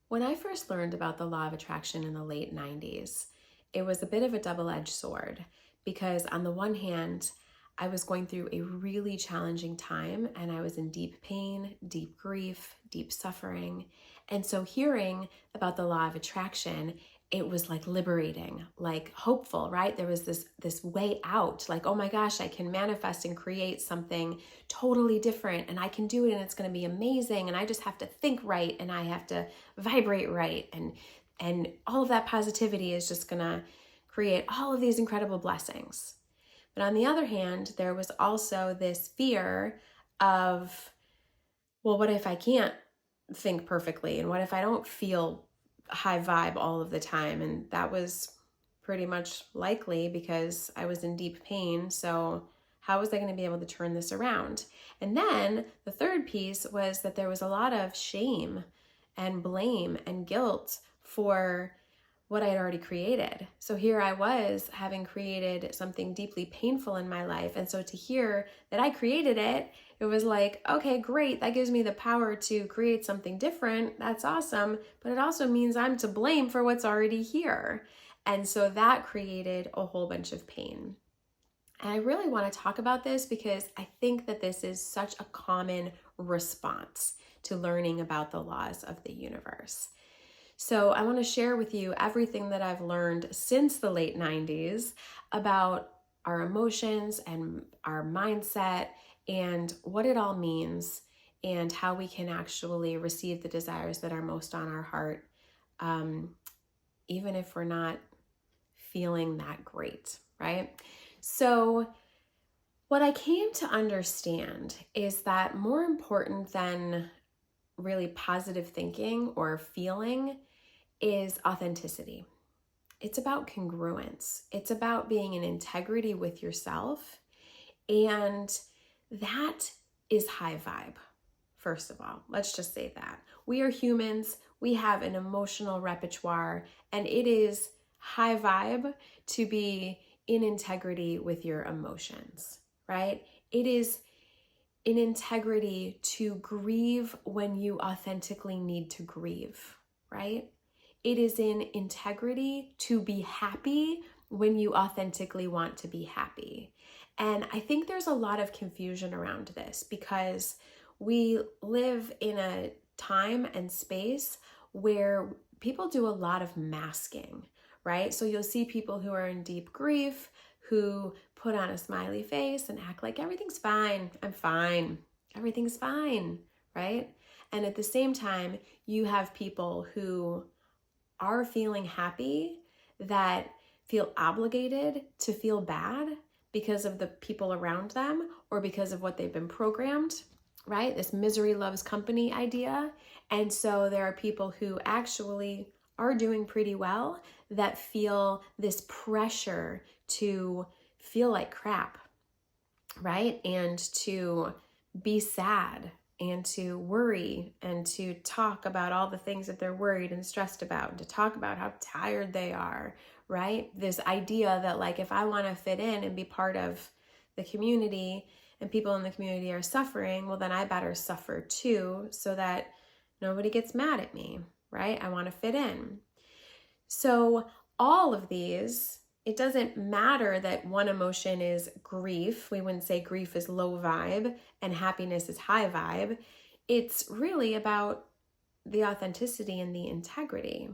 When I first learned about the law of attraction in the late 90s, it was a bit of a double-edged sword because on the one hand, I was going through a really challenging time and I was in deep pain, deep grief, deep suffering. And so hearing about the law of attraction, it was like liberating, like hopeful, right? There was this way out, like, oh my gosh, I can manifest and create something totally different and I can do it and it's going to be amazing and I just have to think right and I have to vibrate right, and all of that positivity is just going to create all of these incredible blessings. But on the other hand, there was also this fear of, well, what if I can't think perfectly? And what if I don't feel high vibe all of the time? And that was pretty much likely because I was in deep pain. So how was I going to be able to turn this around? And then the third piece was that there was a lot of shame and blame and guilt for what I had already created. So here I was having created something deeply painful in my life. And so to hear that I created it, it was like, okay, great. That gives me the power to create something different. That's awesome. But it also means I'm to blame for what's already here. And so that created a whole bunch of pain. And I really want to talk about this because I think that this is such a common response to learning about the laws of the universe. So I want to share with you everything that I've learned since the late 90s about our emotions and our mindset and what it all means and how we can actually receive the desires that are most on our heart, even if we're not feeling that great, right? So what I came to understand is that more important than really positive thinking or feeling is authenticity. It's about congruence. It's about being in integrity with yourself. And that is high vibe. First of all, let's just say that. We are humans. We have an emotional repertoire, and it is high vibe to be in integrity with your emotions, right? It is in integrity to grieve when you authentically need to grieve, right? It is in integrity to be happy when you authentically want to be happy. And I think there's a lot of confusion around this because we live in a time and space where people do a lot of masking, right? So you'll see people who are in deep grief who put on a smiley face and act like everything's fine. I'm fine. Everything's fine, right? And at the same time, you have people who are feeling happy that feel obligated to feel bad because of the people around them or because of what they've been programmed, right? This misery loves company idea. And so there are people who actually are doing pretty well that feel this pressure to feel like crap, right? And to be sad and to worry and to talk about all the things that they're worried and stressed about and to talk about how tired they are, right? This idea that like, if I want to fit in and be part of the community and people in the community are suffering, well, then I better suffer too so that nobody gets mad at me, right? I want to fit in. So all of these, it doesn't matter that one emotion is grief. We wouldn't say grief is low vibe and happiness is high vibe. It's really about the authenticity and the integrity,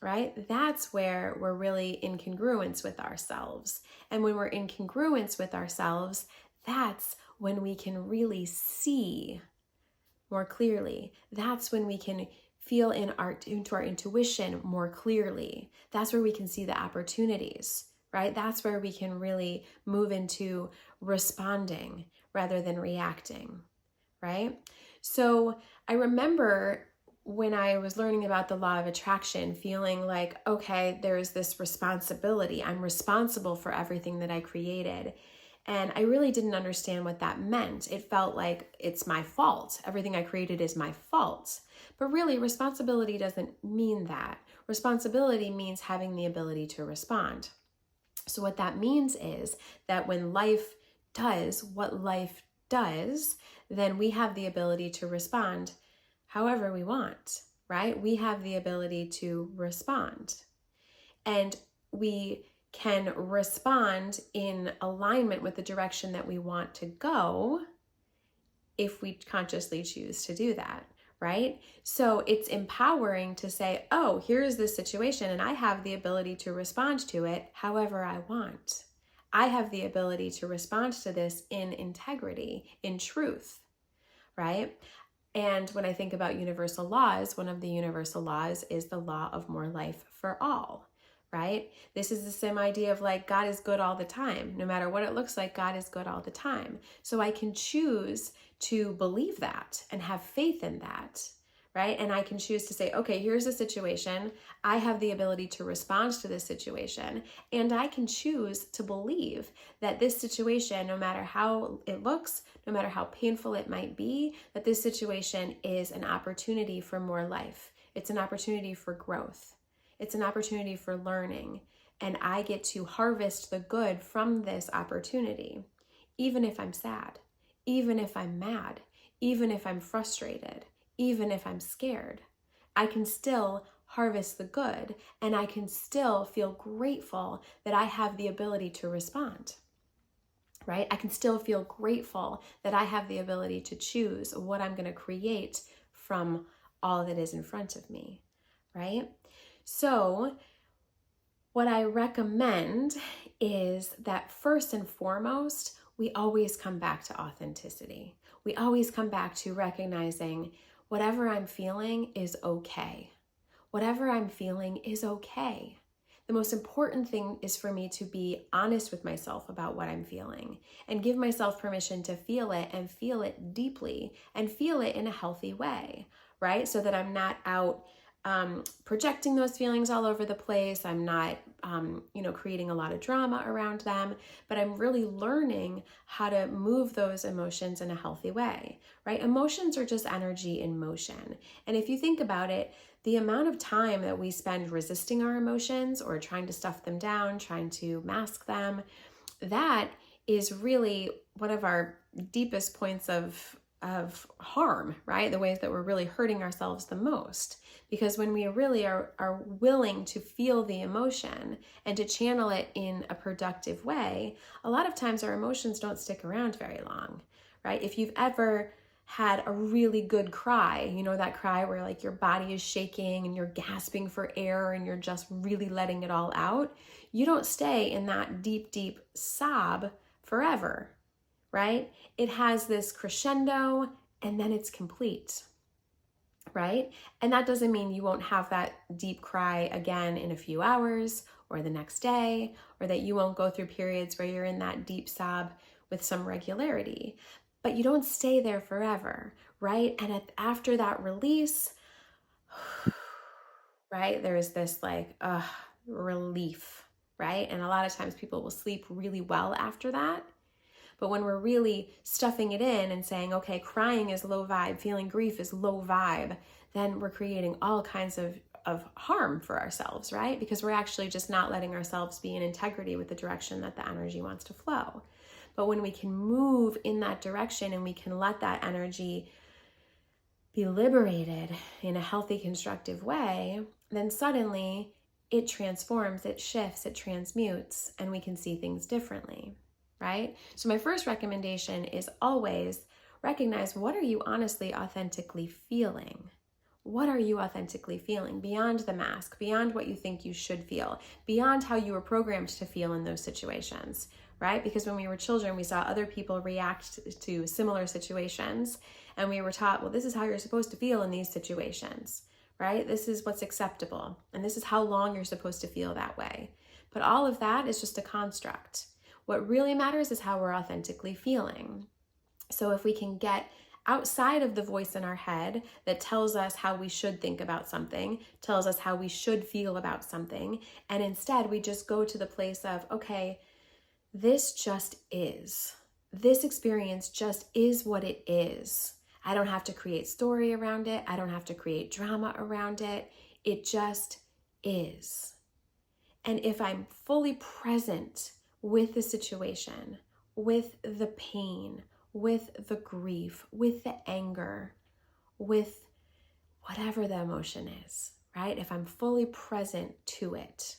right? That's where we're really in congruence with ourselves. And when we're in congruence with ourselves, that's when we can really see more clearly. That's when we can feel into our intuition more clearly. That's where we can see the opportunities, right? That's where we can really move into responding rather than reacting, right? So I remember when I was learning about the law of attraction, feeling like, okay, there's this responsibility. I'm responsible for everything that I created. And I really didn't understand what that meant. It felt like it's my fault. Everything I created is my fault. But really, responsibility doesn't mean that. Responsibility means having the ability to respond. So what that means is that when life does what life does, then we have the ability to respond however we want, right? We have the ability to respond. And we can respond in alignment with the direction that we want to go if we consciously choose to do that, right? So it's empowering to say, oh, here's this situation and I have the ability to respond to it however I want. I have the ability to respond to this in integrity, in truth, right? And when I think about universal laws, one of the universal laws is the law of more life for all, right? This is the same idea of like God is good all the time. No matter what it looks like, God is good all the time. So I can choose to believe that and have faith in that, right? And I can choose to say, okay, here's a situation. I have the ability to respond to this situation. And I can choose to believe that this situation, no matter how it looks, no matter how painful it might be, that this situation is an opportunity for more life. It's an opportunity for growth. It's an opportunity for learning. And I get to harvest the good from this opportunity, even if I'm sad, even if I'm mad, even if I'm frustrated, even if I'm scared. I can still harvest the good, and I can still feel grateful that I have the ability to respond, right? I can still feel grateful that I have the ability to choose what I'm going to create from all that is in front of me, right? So what I recommend is that first and foremost, we always come back to authenticity. We always come back to recognizing whatever I'm feeling is okay. Whatever I'm feeling is okay. The most important thing is for me to be honest with myself about what I'm feeling and give myself permission to feel it and feel it deeply and feel it in a healthy way, right? So that I'm not out projecting those feelings all over the place. I'm not, creating a lot of drama around them, but I'm really learning how to move those emotions in a healthy way, right? Emotions are just energy in motion. And if you think about it, the amount of time that we spend resisting our emotions or trying to stuff them down, trying to mask them, that is really one of our deepest points of harm, right? The ways that we're really hurting ourselves the most. Because when we really are willing to feel the emotion and to channel it in a productive way, a lot of times our emotions don't stick around very long, right? If you've ever had a really good cry, that cry where like your body is shaking and you're gasping for air and you're just really letting it all out, you don't stay in that deep, deep sob forever, right? It has this crescendo and then it's complete, right? And that doesn't mean you won't have that deep cry again in a few hours or the next day, or that you won't go through periods where you're in that deep sob with some regularity. But you don't stay there forever, right? And after that release, right, there's this relief, right? And a lot of times people will sleep really well after that. But when we're really stuffing it in and saying, okay, crying is low vibe, feeling grief is low vibe, then we're creating all kinds of harm for ourselves, right? Because we're actually just not letting ourselves be in integrity with the direction that the energy wants to flow. But when we can move in that direction and we can let that energy be liberated in a healthy, constructive way, then suddenly it transforms, it shifts, it transmutes, and we can see things differently, right? So my first recommendation is always recognize, what are you honestly, authentically feeling? What are you authentically feeling beyond the mask, beyond what you think you should feel, beyond how you were programmed to feel in those situations, right? Because when we were children, we saw other people react to similar situations, and we were taught, well, this is how you're supposed to feel in these situations, right? This is what's acceptable, and this is how long you're supposed to feel that way. But all of that is just a construct. What really matters is how we're authentically feeling. So if we can get outside of the voice in our head that tells us how we should think about something, tells us how we should feel about something, and instead we just go to the place of, okay, this just is. This experience just is what it is. I don't have to create story around it. I don't have to create drama around it. It just is. And if I'm fully present with the situation, with the pain, with the grief, with the anger, with whatever the emotion is, right? If I'm fully present to it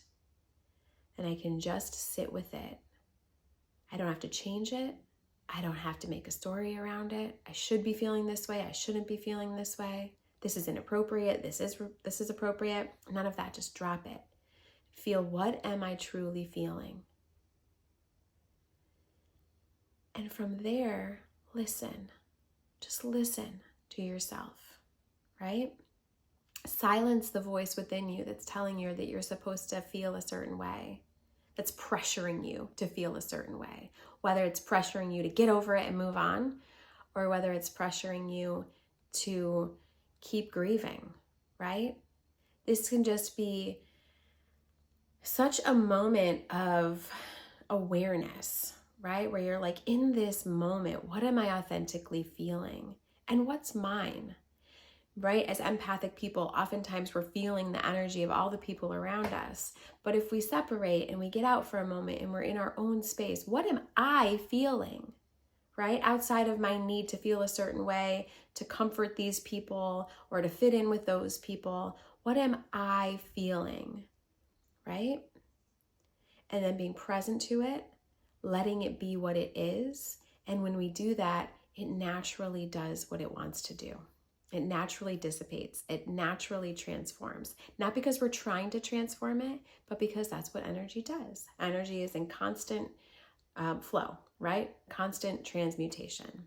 and I can just sit with it, I don't have to change it. I don't have to make a story around it. I should be feeling this way. I shouldn't be feeling this way. This is inappropriate. This is appropriate. None of that. Just drop it. Feel, what am I truly feeling? And from there, listen. Just listen to yourself, right? Silence the voice within you that's telling you that you're supposed to feel a certain way, that's pressuring you to feel a certain way, whether it's pressuring you to get over it and move on, or whether it's pressuring you to keep grieving, right? This can just be such a moment of awareness, right? Where you're like, in this moment, what am I authentically feeling? And what's mine? Right? As empathic people, oftentimes we're feeling the energy of all the people around us. But if we separate and we get out for a moment and we're in our own space, what am I feeling? Right? Outside of my need to feel a certain way, to comfort these people, or to fit in with those people, what am I feeling? Right? And then being present to it, letting it be what it is. And when we do that, it naturally does what it wants to do. It naturally dissipates. It naturally transforms. Not because we're trying to transform it, but because that's what energy does. Energy is in constant flow, right? Constant transmutation.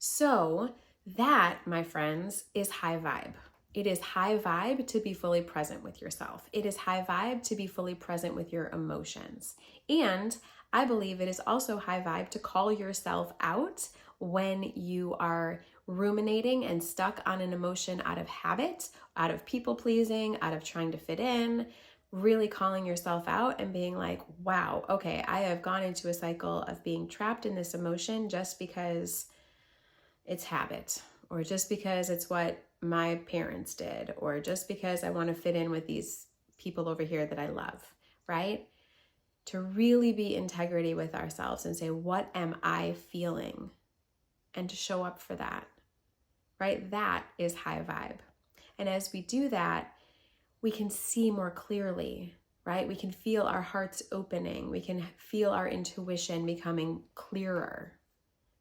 So that, my friends, is high vibe. It is high vibe to be fully present with yourself. It is high vibe to be fully present with your emotions. And I believe it is also high vibe to call yourself out when you are ruminating and stuck on an emotion out of habit, out of people pleasing, out of trying to fit in, really calling yourself out and being like, wow, okay, I have gone into a cycle of being trapped in this emotion just because it's habit, or just because it's what my parents did, or just because I want to fit in with these people over here that I love, right? To really be integrity with ourselves and say, what am I feeling? And to show up for that, right? That is high vibe. And as we do that, we can see more clearly, right? We can feel our hearts opening. We can feel our intuition becoming clearer,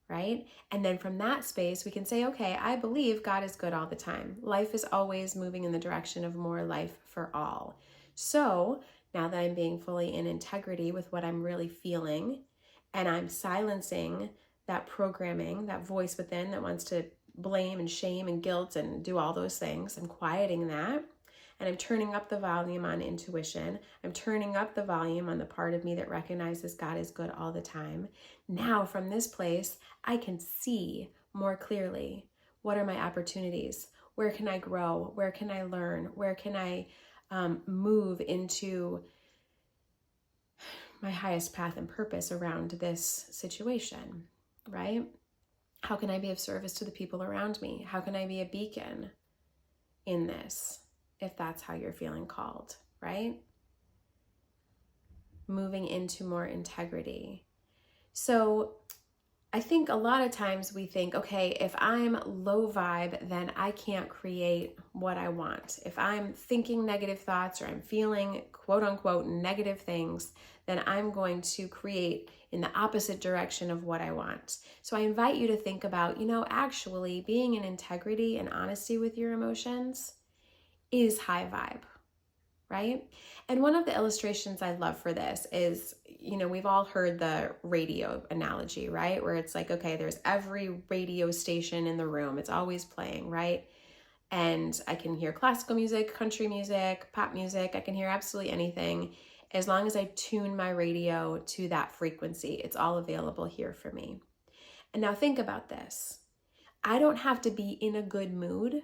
right? And then from that space, we can say, okay, I believe God is good all the time. Life is always moving in the direction of more life for all. So now that I'm being fully in integrity with what I'm really feeling, and I'm silencing that programming, that voice within that wants to blame and shame and guilt and do all those things, I'm quieting that. And I'm turning up the volume on intuition. I'm turning up the volume on the part of me that recognizes God is good all the time. Now, from this place, I can see more clearly, what are my opportunities? Where can I grow? Where can I learn? Where can I move into my highest path and purpose around this situation, right? How can I be of service to the people around me? How can I be a beacon in this? If that's how you're feeling called, right? Moving into more integrity. So I think a lot of times we think, okay, if I'm low vibe, then I can't create what I want. If I'm thinking negative thoughts or I'm feeling quote unquote negative things, then I'm going to create in the opposite direction of what I want. So I invite you to think about, actually being in integrity and honesty with your emotions is high vibe, right? And one of the illustrations I love for this is, we've all heard the radio analogy, right? Where it's like, okay, there's every radio station in the room. It's always playing, right? And I can hear classical music, country music, pop music. I can hear absolutely anything. As long as I tune my radio to that frequency, it's all available here for me. And now think about this. I don't have to be in a good mood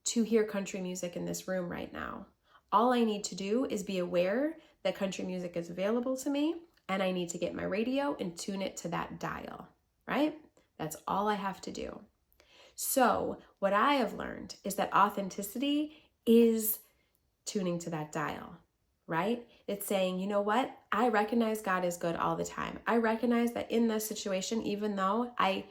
to hear country music in this room right now. All I need to do is be aware that country music is available to me, and I need to get my radio and tune it to that dial, right? That's all I have to do. So what I have learned is that authenticity is tuning to that dial, right? It's saying, you know what? I recognize God is good all the time. I recognize that in this situation, even though I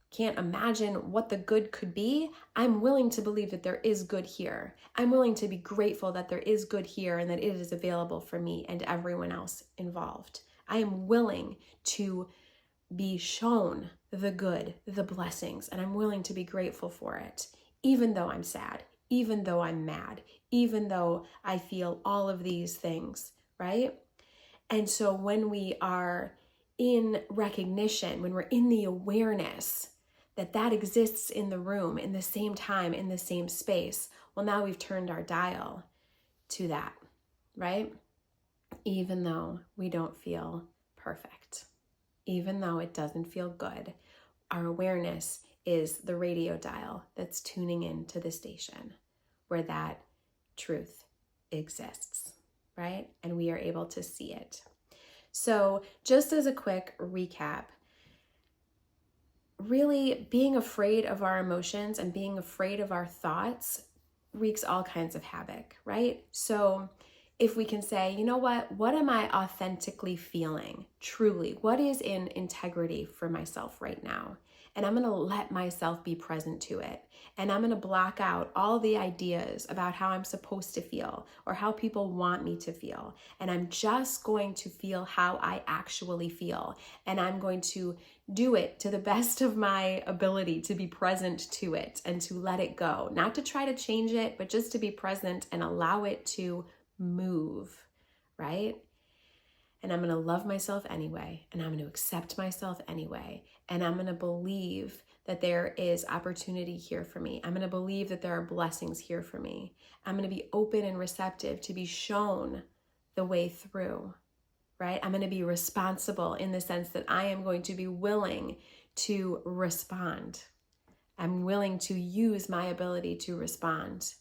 can't imagine what the good could be, I'm willing to believe that there is good here. I'm willing to be grateful that there is good here and that it is available for me and everyone else involved. I am willing to be shown the good, the blessings, and I'm willing to be grateful for it, even though I'm sad, even though I'm mad, even though I feel all of these things, right? And so when we are in recognition, when we're in the awareness that that exists in the room, in the same time, in the same space, well, now we've turned our dial to that, right? Even though we don't feel perfect, even though it doesn't feel good, our awareness is the radio dial that's tuning in to the station where that truth exists, right? And we are able to see it. So just as a quick recap, really being afraid of our emotions and being afraid of our thoughts wreaks all kinds of havoc, right? So if we can say, you know what am I authentically feeling? Truly, what is in integrity for myself right now? And I'm going to let myself be present to it. And I'm going to block out all the ideas about how I'm supposed to feel or how people want me to feel. And I'm just going to feel how I actually feel. And I'm going to do it to the best of my ability to be present to it and to let it go. Not to try to change it, but just to be present and allow it to move, right? And I'm going to love myself anyway, and I'm going to accept myself anyway, and I'm going to believe that there is opportunity here for me. I'm going to believe that there are blessings here for me. I'm going to be open and receptive to be shown the way through, right? I'm going to be responsible in the sense that I am going to be willing to respond. I'm willing to use my ability to respond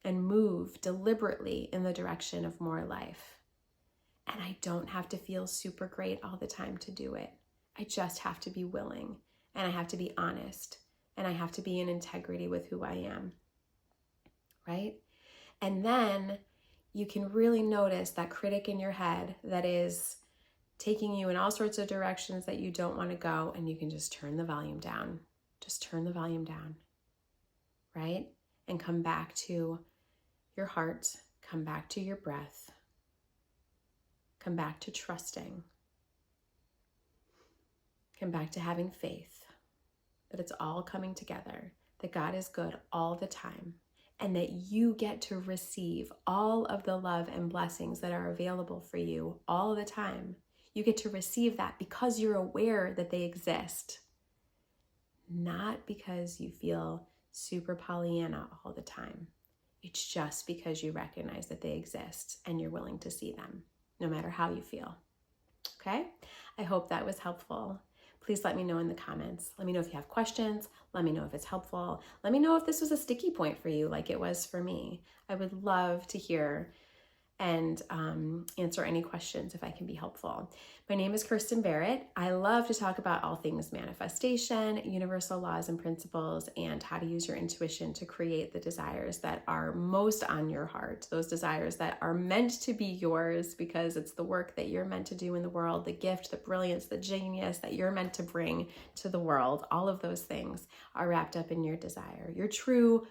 and move deliberately in the direction of more life. And I don't have to feel super great all the time to do it. I just have to be willing, and I have to be honest, and I have to be in integrity with who I am, right? And then you can really notice that critic in your head that is taking you in all sorts of directions that you don't want to go, and you can just turn the volume down. Just turn the volume down, right? And come back to your heart, come back to your breath, come back to trusting, come back to having faith that it's all coming together, that God is good all the time, and that you get to receive all of the love and blessings that are available for you all the time. You get to receive that because you're aware that they exist, not because you feel super Pollyanna all the time. It's just because you recognize that they exist and you're willing to see them, no matter how you feel. Okay? I hope that was helpful. Please let me know in the comments. Let me know if you have questions. Let me know if it's helpful. Let me know if this was a sticky point for you like it was for me. I would love to hear and answer any questions if I can be helpful. My name is Kirsten Barrett. I love to talk about all things manifestation, universal laws and principles, and how to use your intuition to create the desires that are most on your heart, those desires that are meant to be yours because it's the work that you're meant to do in the world, the gift, the brilliance, the genius that you're meant to bring to the world. All of those things are wrapped up in your desire, your true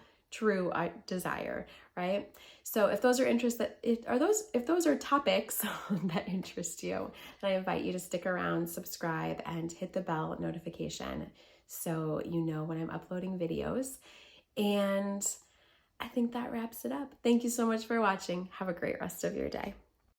desire, right? So if those are if those are topics that interest you, then I invite you to stick around, subscribe, and hit the bell notification so you know when I'm uploading videos. And I think that wraps it up. Thank you so much for watching. Have a great rest of your day.